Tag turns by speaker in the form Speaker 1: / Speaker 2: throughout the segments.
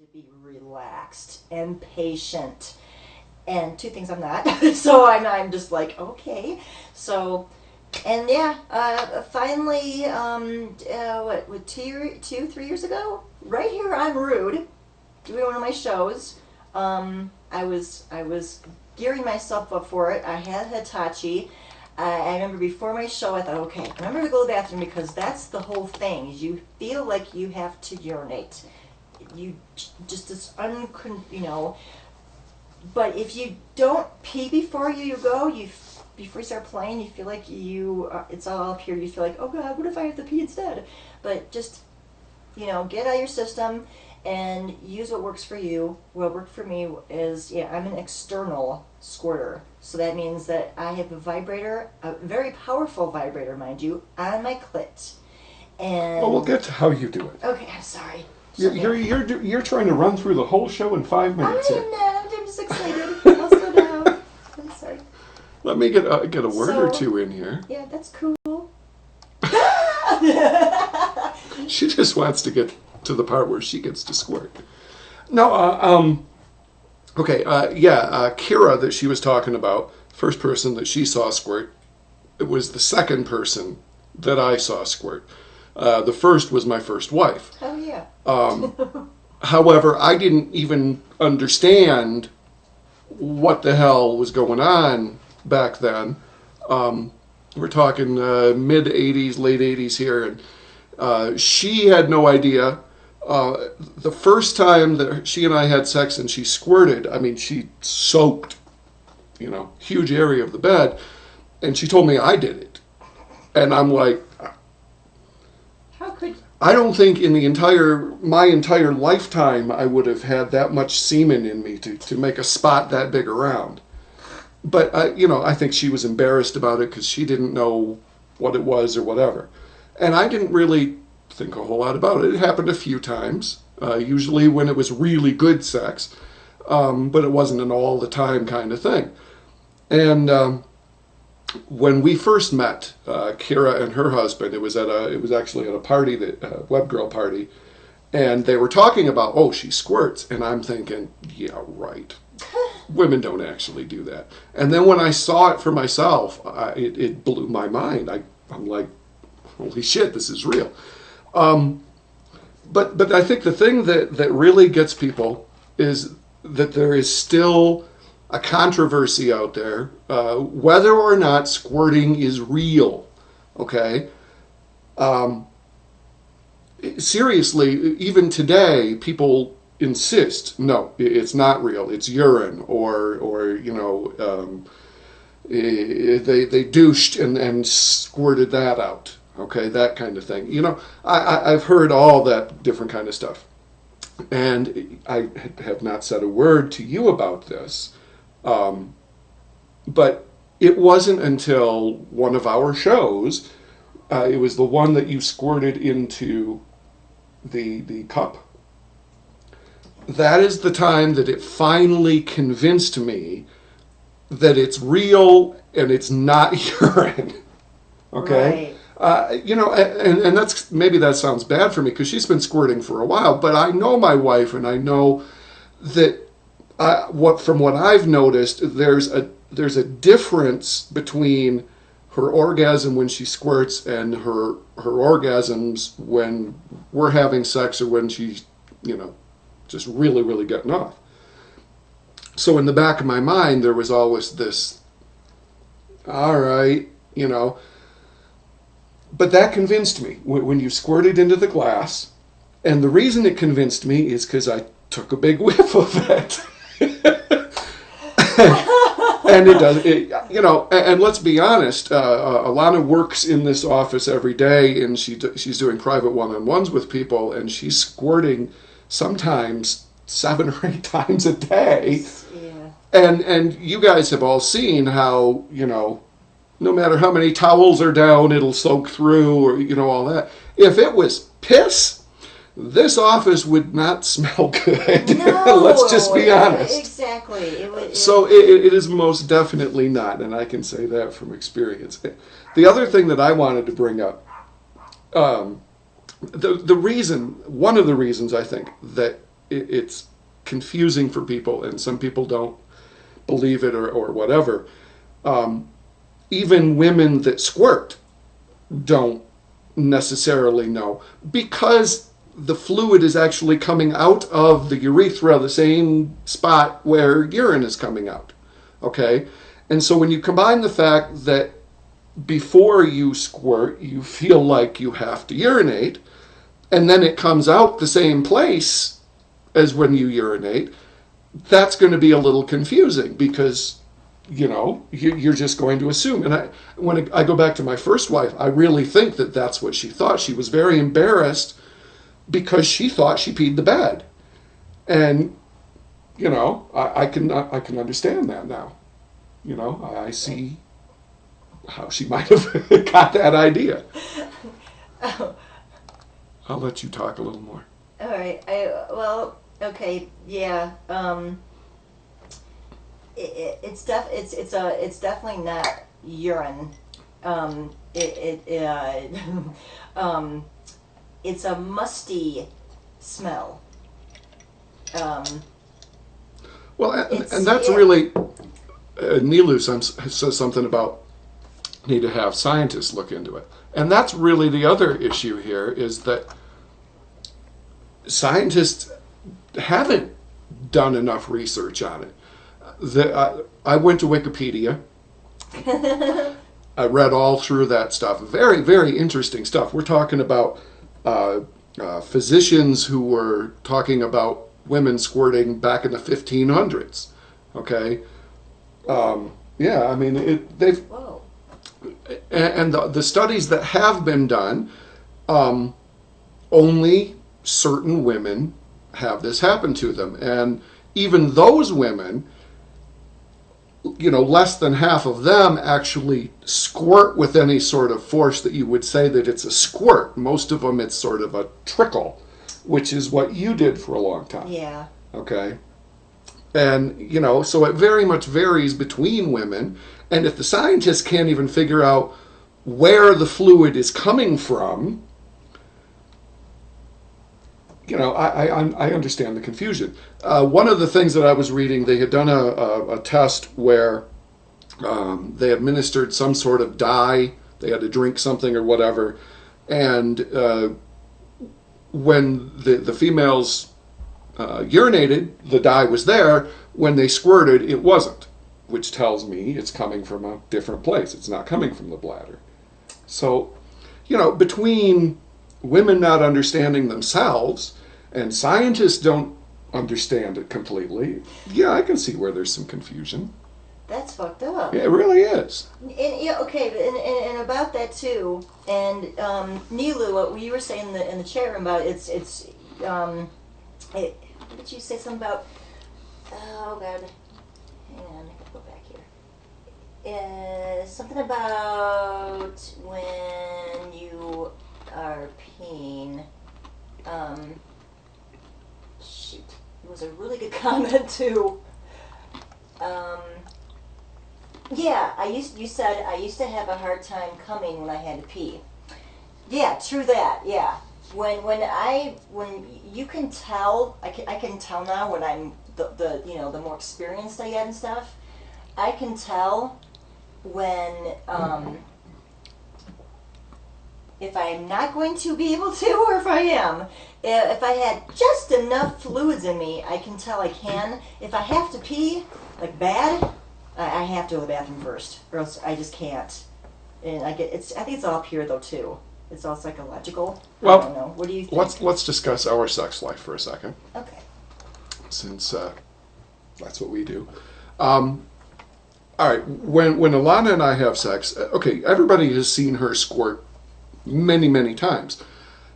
Speaker 1: to be relaxed and patient. And two things I'm not. So I'm just like, okay. So, and yeah, finally, what, 3 years ago? Right here on Rude, doing one of my shows, I was gearing myself up for it. I had Hitachi. I remember before my show, I thought, okay, remember to go to the bathroom, because that's the whole thing. You feel like you have to urinate. You just you know. But if you don't pee before you go, before you start playing, you feel like it's all up here. You feel like, oh God, what if I have to pee instead? But just, get out of your system and use what works for you. What worked for me is, I'm an external squirter. So that means that I have a vibrator, a very powerful vibrator, mind you, on my clit. And
Speaker 2: well, we'll get to how you do it.
Speaker 1: Okay, I'm sorry.
Speaker 2: You're trying to run through the whole show in 5 minutes.
Speaker 1: I am not. I'm just excited. I'll slow down. I'm sorry.
Speaker 2: Let me get a word or two in here.
Speaker 1: Yeah, that's cool.
Speaker 2: She just wants to get to the part where she gets to squirt. No, Kira that she was talking about, first person that she saw squirt, it was the second person that I saw squirt. The first was my first wife.
Speaker 1: Oh, yeah.
Speaker 2: However, I didn't even understand what the hell was going on back then. We're talking mid-'80s, late 80s here, and she had no idea. The first time that she and I had sex and she squirted, she soaked, huge area of the bed, and she told me I did it. And I'm like,
Speaker 1: how could...
Speaker 2: I don't think in my entire lifetime I would have had that much semen in me to make a spot that big around. But, I think she was embarrassed about it because she didn't know what it was or whatever. And I didn't really think a whole lot about it. It happened a few times, usually when it was really good sex, but it wasn't an all the time kind of thing. And when we first met, Kira and her husband, it was actually at a party, that web girl party, and they were talking about, oh, she squirts, and I'm thinking, yeah, right. Women don't actually do that. And then when I saw it for myself, it blew my mind. I'm like, holy shit, this is real. But I think the thing that really gets people is that there is still a controversy out there, whether or not squirting is real, okay? Seriously, even today, people insist, no, it's not real, it's urine, or they douched and squirted that out, okay, that kind of thing. I've heard all that different kind of stuff, and I have not said a word to you about this, but it wasn't until one of our shows, it was the one that you squirted into the cup. That is the time that it finally convinced me that it's real and it's not urine. Okay? Right. And that's, maybe that sounds bad for me because she's been squirting for a while, but I know my wife, and I know that from what I've noticed, there's a difference between her orgasm when she squirts and her orgasms when we're having sex or when she's, just really, really getting off. So in the back of my mind, there was always this, all right, But that convinced me when you squirted into the glass. And the reason it convinced me is because I took a big whiff of it. And it does, and let's be honest, Alanna works in this office every day, and she's doing private one-on-ones with people, and she's squirting sometimes 7 or 8 times a day. Yeah. And you guys have all seen how, no matter how many towels are down, it'll soak through, or, all that. If it was piss, this office would not smell good. No, let's just be honest.
Speaker 1: Exactly.
Speaker 2: So it is most definitely not, and I can say that from experience. The other thing that I wanted to bring up, one of the reasons I think that it's confusing for people, and some people don't believe it or whatever. Even women that squirt don't necessarily know, because the fluid is actually coming out of the urethra, the same spot where urine is coming out. Okay? And so when you combine the fact that before you squirt, you feel like you have to urinate, and then it comes out the same place as when you urinate, that's going to be a little confusing, because you're just going to assume. And when I go back to my first wife, I really think that that's what she thought. She was very embarrassed because she thought she peed the bed. And, I can understand that now. I see how she might have got that idea.
Speaker 1: Oh.
Speaker 2: I'll let you talk a little more.
Speaker 1: All right. Okay. Yeah. It's definitely not urine. It's a musty smell.
Speaker 2: Well, and that's really, Nilu says something about need to have scientists look into it. And that's really the other issue here, is that scientists haven't done enough research on it. I went to Wikipedia. I read all through that stuff. Very, very interesting stuff. We're talking about physicians who were talking about women squirting back in the 1500s. Okay? Yeah, I mean, they've...
Speaker 1: Whoa.
Speaker 2: And the studies that have been done, only certain women have this happen to them. And even those women, less than half of them actually squirt with any sort of force that you would say that it's a squirt. Most of them, it's sort of a trickle, which is what you did for a long time.
Speaker 1: Yeah.
Speaker 2: Okay? And, so it very much varies between women. And if the scientists can't even figure out where the fluid is coming from, I understand the confusion. One of the things that I was reading, they had done a test where they administered some sort of dye. They had to drink something or whatever. And when the females urinated, the dye was there. When they squirted, it wasn't, which tells me it's coming from a different place. It's not coming from the bladder. So, between women not understanding themselves and scientists don't understand it completely, yeah, I can see where there's some confusion.
Speaker 1: That's fucked up.
Speaker 2: Yeah, it really is.
Speaker 1: And about that too. And Nilu, what you were saying in the chat room about what did you say something about? Oh God, hang on, I gotta go back here. Something about when you are peeing. Shoot, it was a really good comment too. Yeah, you said I used to have a hard time coming when I had to pee. Yeah, true that. Yeah, when you can tell, I can tell now when I'm the more experienced I get and stuff. I can tell when if I'm not going to be able to, or if I am. If I had just enough fluids in me, I can tell I can. If I have to pee, like bad, I have to go to the bathroom first, or else I just can't. And I think it's all up here though too. It's all psychological.
Speaker 2: Well,
Speaker 1: I don't know. What do you think?
Speaker 2: Let's discuss our sex life for a second.
Speaker 1: Okay.
Speaker 2: Since that's what we do. All right. When Alanna and I have sex, okay, everybody has seen her squirt many, many times.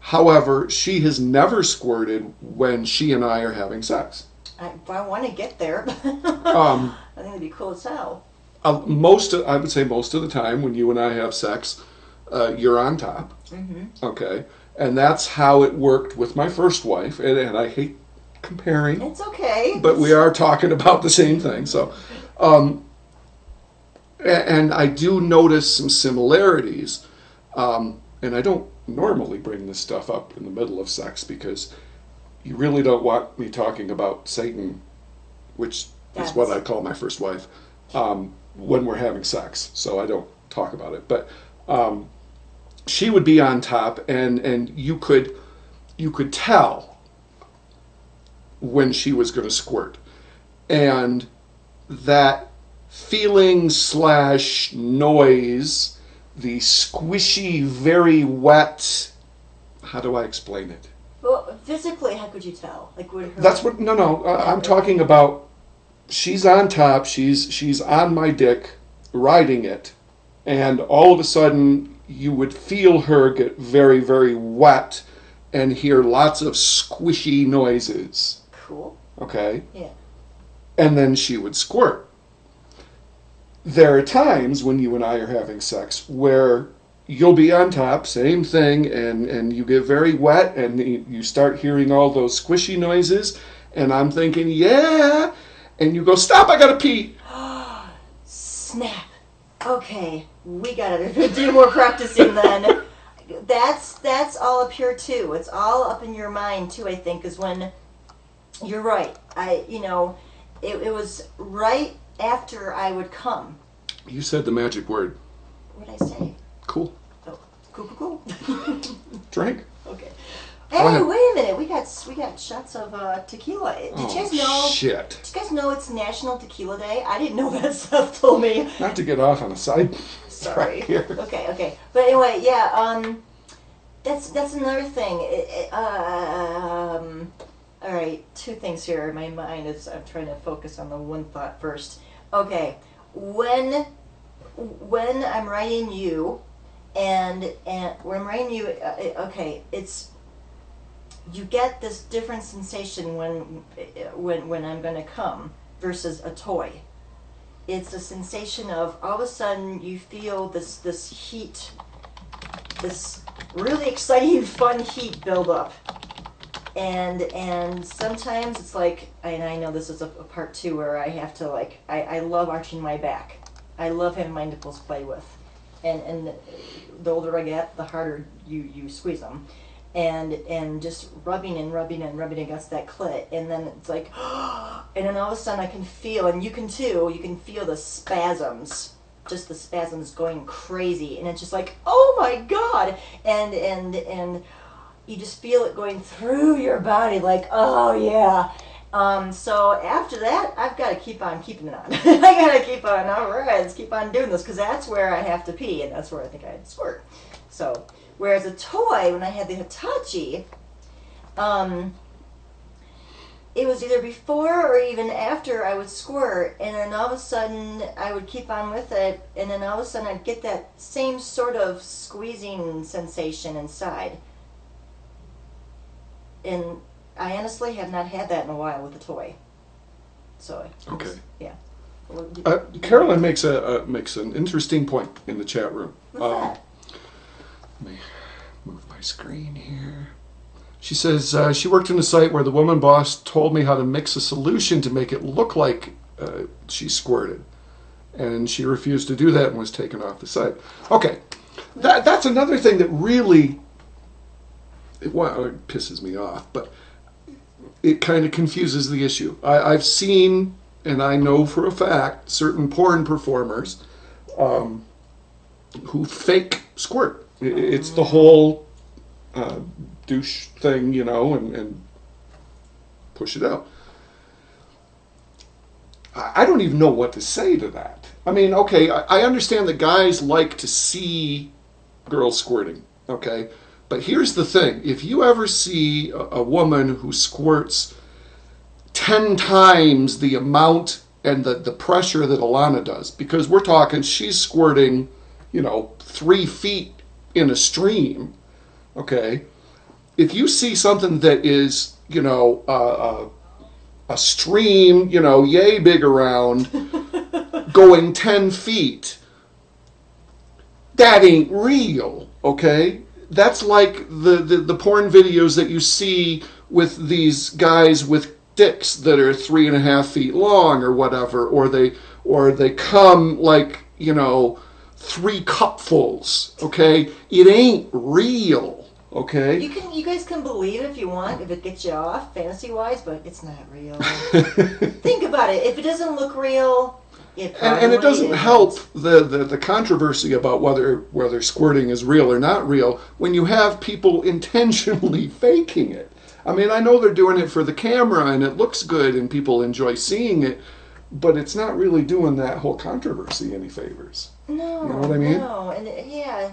Speaker 2: However, she has never squirted when she and I are having sex.
Speaker 1: I want to get there. I think it'd be cool as hell.
Speaker 2: I would say most of the time when you and I have sex, you're on top.
Speaker 1: Mm-hmm.
Speaker 2: Okay. And that's how it worked with my first wife. And I hate comparing.
Speaker 1: It's okay.
Speaker 2: But we are talking about the same thing. So, and I do notice some similarities. And I don't normally bring this stuff up in the middle of sex because you really don't want me talking about Satan, which is what I call my first wife, when we're having sex. So I don't talk about it. But she would be on top, and you could tell when she was going to squirt. And that feeling / noise, the squishy, very wet, how do I explain it?
Speaker 1: Well, physically, how could you tell? Like, would her...
Speaker 2: That's what, no, I'm talking about, she's on top, she's on my dick, riding it, and all of a sudden, you would feel her get very, very wet and hear lots of squishy noises.
Speaker 1: Cool.
Speaker 2: Okay?
Speaker 1: Yeah.
Speaker 2: And then she would squirt. There are times when you and I are having sex where you'll be on top, same thing, and you get very wet and you start hearing all those squishy noises, and I'm thinking, yeah, and you go, stop, I gotta pee.
Speaker 1: Snap. Okay, we gotta do more practicing then. That's all up here too. It's all up in your mind too, I think, is when you're right. It was right after I would come.
Speaker 2: You said the magic word.
Speaker 1: What did I say?
Speaker 2: Cool.
Speaker 1: Oh, cool.
Speaker 2: Drink.
Speaker 1: Okay. Hey, wait a minute. We got shots of tequila. Did you guys know?
Speaker 2: Shit.
Speaker 1: Did you guys know it's National Tequila Day? I didn't know that. Seth told me.
Speaker 2: Not to get off on a side.
Speaker 1: Sorry.
Speaker 2: Here.
Speaker 1: Okay. But anyway, yeah. That's another thing. All right, two things here. My mind is, I'm trying to focus on the one thought first. Okay, when I'm writing you, and when I'm writing you, okay, it's, you get this different sensation when I'm gonna come versus a toy. It's a sensation of all of a sudden you feel this heat, this really exciting, fun heat build up. And sometimes it's like, and I know this is a part two where I have to, like, I love arching my back. I love having my nipples play with. And the older I get, the harder you squeeze them. And just rubbing against that clit. And then it's like, and then all of a sudden I can feel, and you can too, you can feel the spasms. Just the spasms going crazy. And it's just like, oh my God. And you just feel it going through your body, like, oh yeah. So after that, I've got to keep on keeping it on. I got to keep on, all right, let's keep on doing this, because that's where I have to pee, and that's where I think I had to squirt. So, whereas a toy, when I had the Hitachi, it was either before or even after I would squirt, and then all of a sudden I would keep on with it, and then all of a sudden I'd get that same sort of squeezing sensation inside. And I honestly have not had that in a while with a toy. So
Speaker 2: okay.
Speaker 1: Yeah.
Speaker 2: Carolyn makes an interesting point in the chat room.
Speaker 1: What's that?
Speaker 2: Let me move my screen here. She says she worked in a site where the woman boss told me how to mix a solution to make it look like she squirted, and she refused to do that and was taken off the site. Okay, that's another thing that really. It pisses me off, but it kind of confuses the issue. I've seen, and I know for a fact, certain porn performers who fake squirt. It's the whole douche thing, and push it out. I don't even know what to say to that. I mean, okay, I understand that guys like to see girls squirting, okay? But here's the thing. If you ever see a woman who squirts 10 times the amount and the pressure that Alanna does, because we're talking, she's squirting, 3 feet in a stream, okay? If you see something that is, a stream, yay big around, going 10 feet, that ain't real, okay? That's like the porn videos that you see with these guys with dicks that are 3.5 feet long or whatever, or they come like 3 cupfuls. Okay, it ain't real. Okay?
Speaker 1: You guys can believe it if you want, if it gets you off fantasy-wise, but it's not real. Think about it. If it doesn't look real, it probably
Speaker 2: and it doesn't
Speaker 1: isn't.
Speaker 2: help the controversy about whether squirting is real or not real when you have people intentionally faking it. I mean, I know they're doing it for the camera and it looks good and people enjoy seeing it, but it's not really doing that whole controversy any favors.
Speaker 1: No,
Speaker 2: you know what I mean?
Speaker 1: No, and yeah,